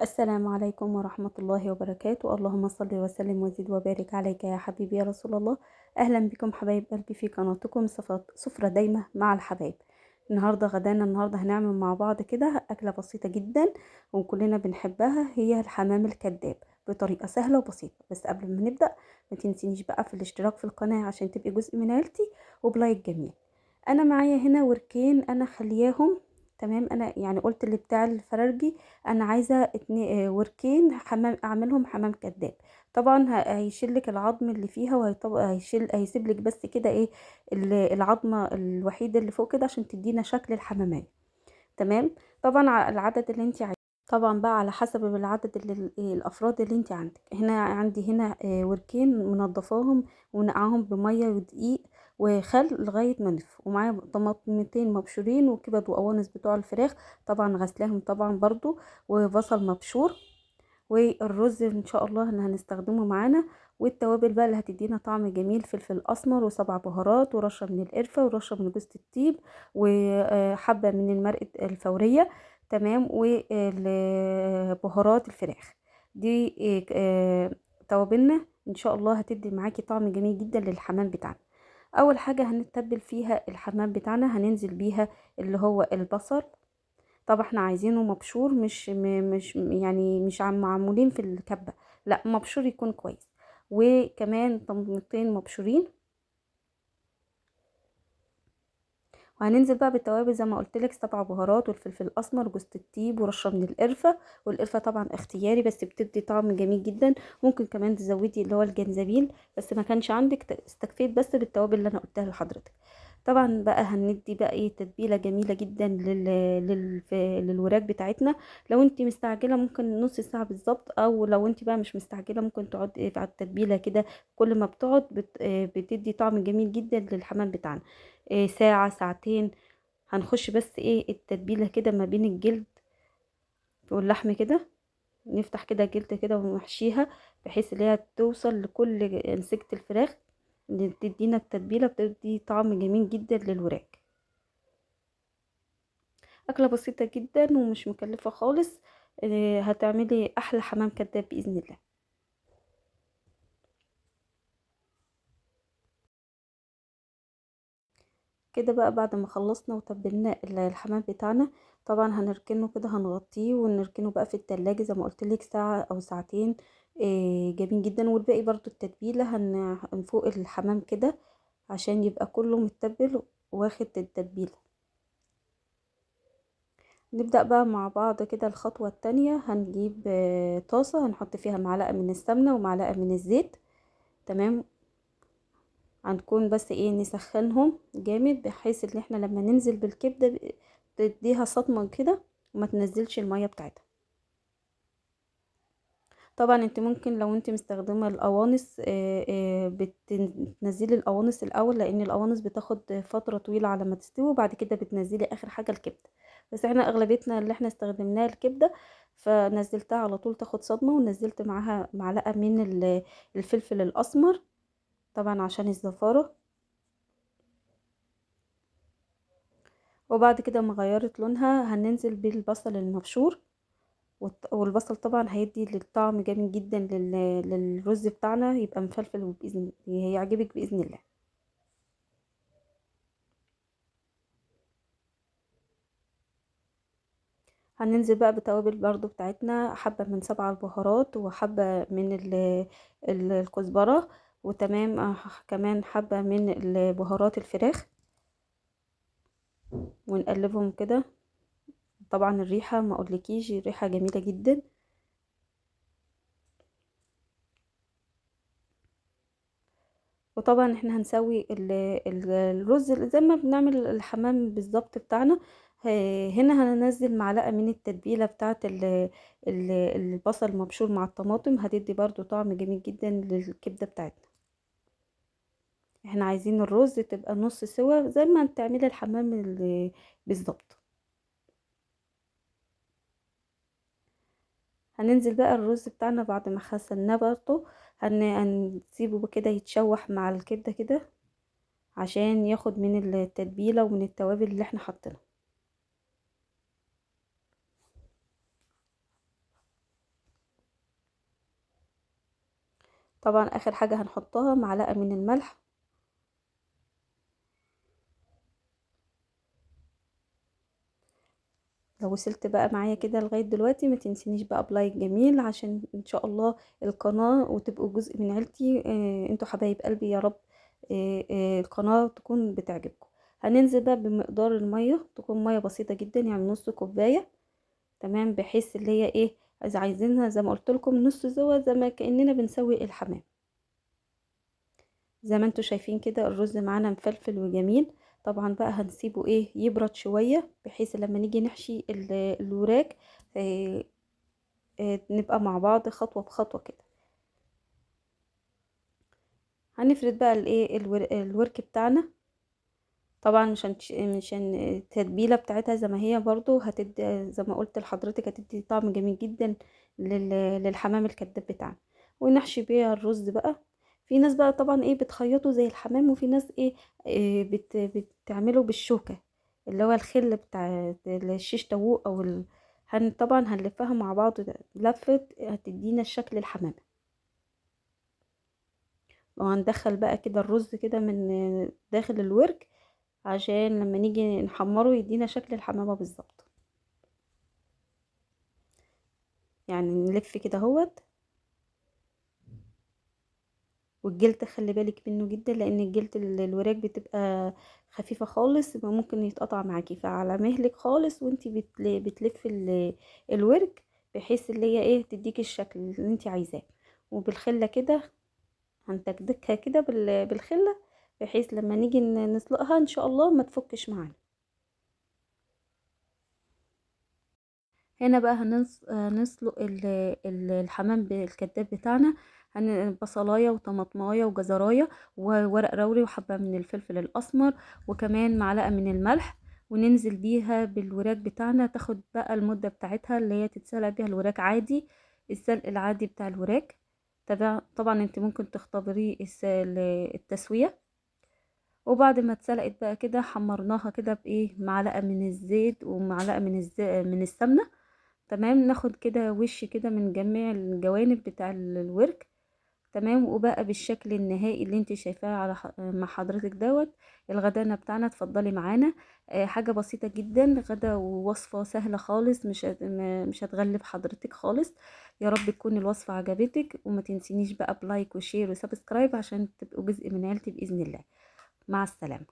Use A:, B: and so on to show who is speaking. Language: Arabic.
A: السلام عليكم ورحمة الله وبركاته. اللهم صل وسلم وزد وبارك عليك يا حبيبي يا رسول الله. أهلا بكم حبايب قلبي في قناتكم سفرة دايمة مع الحبايب. النهاردة هنعمل مع بعض كده أكلة بسيطة جدا وكلنا بنحبها، هي الحمام الكذاب بطريقة سهلة وبسيطة. بس قبل ما نبدأ ما تنسينيش بقى في الاشتراك في القناة عشان تبقي جزء من عيلتي، وبلايك جميل. أنا معايا هنا وركين أنا خلياهم تمام. أنا يعني قلت اللي بتاع الفرارجي انا عايزه وركين حمام، اعملهم حمام كداب. طبعا هيشيلك العظم اللي فيها هيسيب لك بس كده ايه العظمه الوحيده اللي فوق كده عشان تدينا شكل الحمامية. تمام. طبعا على العدد اللي انت عايزاه، طبعا بقى على حسب العدد اللي الافراد اللي انت عندك. هنا عندي هنا وركين منضفاهم ونقعهم بميه ودقيق وخل لغايه ما نف، ومعايا طماطمتين مبشورين وكبد وقوانص بتوع الفراخ طبعا غسلاهم طبعا برضو، وبصل مبشور، والرز ان شاء الله اللي هنستخدمه معانا، والتوابل بقى اللي هتدينا طعم جميل: فلفل اسمر وسبع بهارات ورشه من القرفه ورشه من جوز الطيب وحبه من المرقه الفوريه. تمام. والبهارات الفراخ دي توابلنا ان شاء الله هتدي معاكي طعم جميل جدا للحمام بتاعنا. اول حاجه هنتبل فيها الحمام بتاعنا هننزل بيها اللي هو البصل. طب احنا عايزينه مبشور، مش يعني مش معمولين في الكبة، لا مبشور يكون كويس. وكمان طماطمتين مبشورين. وهننزل بقى بالتوابل زي ما قلت لك: سبع بهارات والفلفل الاسمر وجوز الطيب ورشه من القرفه. والقرفه طبعا اختياري بس بتدي طعم جميل جدا. ممكن كمان تزودي اللي هو الجنزبيل، بس ما كانش عندك استكفيت بس بالتوابل اللي انا قلتها لحضرتك. طبعا بقى هندي بقى ايه تتبيله جميله جدا للوراك بتاعتنا. لو انت مستعجله ممكن نص ساعه بالظبط، او لو انت بقى مش مستعجله ممكن تقعد على التتبيله كده. كل ما بتقعد بتدي طعم جميل جدا للحمام بتاعنا. ساعه ساعتين. هنخش بس ايه التتبيله كده ما بين الجلد واللحم كده، نفتح كده جلد كده ونحشيها بحيث ان هي توصل لكل انسجة الفراخ اللي تدينا التتبيله، بتدي طعم جميل جدا للوراك. أكلة بسيطة جدا ومش مكلفة خالص. هتعملي أحلى حمام كداب بإذن الله. كده بقى بعد ما خلصنا وتبلنا الحمام بتاعنا، طبعا هنركنه كده، هنغطيه ونركنه بقى في التلاجة زي ما قلت لك ساعة أو ساعتين. جميل جدا. والباقي برضو التتبيلة هنفوق الحمام كده عشان يبقى كله متبل واخد التتبيلة. نبدأ بقى مع بعض كده. الخطوة التانية هنجيب طاسة هنحط فيها معلقة من السمنة ومعلقة من الزيت. تمام. هنكون بس ايه نسخنهم جامد بحيث ان احنا لما ننزل بالكبدة تديها صدمة كده وما تنزلش المية بتاعتها. طبعا انت ممكن لو انت مستخدمة القوانص بتنزلي القوانص الاول، لان القوانص بتاخد فترة طويلة على ما تستوي، وبعد كده بتنزلي اخر حاجة الكبدة. بس احنا اغلبيتنا اللي احنا استخدمناه الكبدة، فنزلتها على طول تاخد صدمة، ونزلت معاها معلقة من الفلفل الاسمر طبعا عشان الزفارة. وبعد كده ما غيرت لونها هننزل بالبصل المبشور. والبصل طبعا هيدي للطعم جميل جدا للرز بتاعنا، يبقى مفلفل وبإذن هيعجبك بإذن الله. هننزل بقى بتوابل برضو بتاعتنا: حبة من سبع البهارات وحبة من الكزبرة، وتمام كمان حبة من بهارات الفراخ، ونقلبهم كده. طبعا الريحة ما اقولكيش، الريحة جميلة جدا. وطبعا احنا هنسوي الرز زي ما بنعمل الحمام بالظبط بتاعنا. هنا هننزل معلقة من التتبيلة بتاعة البصل المبشور مع الطماطم، هتدي برضو طعم جميل جدا للكبدة بتاعتنا. احنا عايزين الرز تبقى نص سوا زي ما بتعملي الحمام بالظبط. هننزل بقى الرز بتاعنا بعد ما غسلناه برضو، هنسيبه كده يتشوح مع الكبدة كده عشان ياخد من التتبيلة ومن التوابل اللي احنا حاطينها. طبعا اخر حاجة هنحطها معلقة من الملح. لو وصلت بقى معايا كده لغاية دلوقتي ما تنسينيش بقى بلايك جميل عشان ان شاء الله القناة وتبقوا جزء من عيلتي. انتوا حبايب قلبي يا رب. القناة تكون بتعجبكم. هننزل بقى بمقدار المية، تكون مية بسيطة جدا يعني نص كوباية. تمام، بحيث اللي هي ايه، اذا عايزينها زي ما قلت لكم نص سوا، زي ما كأننا بنسوي الحمام. زي ما انتوا شايفين كده الرز معانا مفلفل وجميل. طبعا بقى هنسيبه ايه يبرد شوية، بحيث لما نيجي نحشي الوراك آه، نبقى مع بعض خطوة بخطوة كده. هنفرد بقى الايه الورك بتاعنا. طبعا مش التتبيله بتاعتها زي ما هي برضو هتدي، زي ما قلت لحضرتك هتدي طعم جميل جدا للحمام الكداب بتاعنا. ونحشي بيها الرز بقى. في ناس بقى طبعا ايه بتخيطه زي الحمام، وفي ناس ايه بتعمله بالشوكه، اللي هو الخل بتاع الشيش طاووق طبعا هنلفها مع بعض لفه هتدينا الشكل الحمام. وهندخل بقى كده الرز كده من داخل الورك، عشان لما نيجي نحمره يدينا شكل الحمامة بالظبط. يعني نلف كده اهوت. والجلد خلي بالك منه جدا، لان الجلد الوراك بتبقى خفيفة خالص، ممكن يتقطع معاكي، فعلى مهلك خالص وانتي بتلف الورك، بحيث اللي هي ايه تديكي الشكل اللي انتي عايزاه. وبالخلة كده هنتكدكها كده بالخلة، بحيث لما نيجي نسلقها ان شاء الله ما تفكش معانا. هنا بقى هنسلق الحمام بالكداب بتاعنا. بصلايه وطماطمايه وجزرايه وورق لوري وحبه من الفلفل الاسمر، وكمان معلقه من الملح. وننزل بيها بالوراك بتاعنا، تاخد بقى المده بتاعتها اللي هي تتسلق بيها الوراك عادي، السلق العادي بتاع الوراك. طبعا انت ممكن تختبريه التسويه. وبعد ما اتسلقت بقى كده حمرناها كده بايه معلقه من الزيت ومعلقه من السمنه. تمام، ناخد كده وش كده من جميع الجوانب بتاع الورك. تمام، وبقى بالشكل النهائي اللي انت شايفاه على مع حضرتك دوت الغدانا بتاعنا. اتفضلي معانا. حاجة بسيطة جدا، غدا ووصفة سهلة خالص، مش هتغلب حضرتك خالص. يا رب تكون الوصفة عجبتك، وما تنسينيش بقى بلايك وشير وسبسكرايب عشان تبقوا جزء من عيلتي بإذن الله. مع السلامة.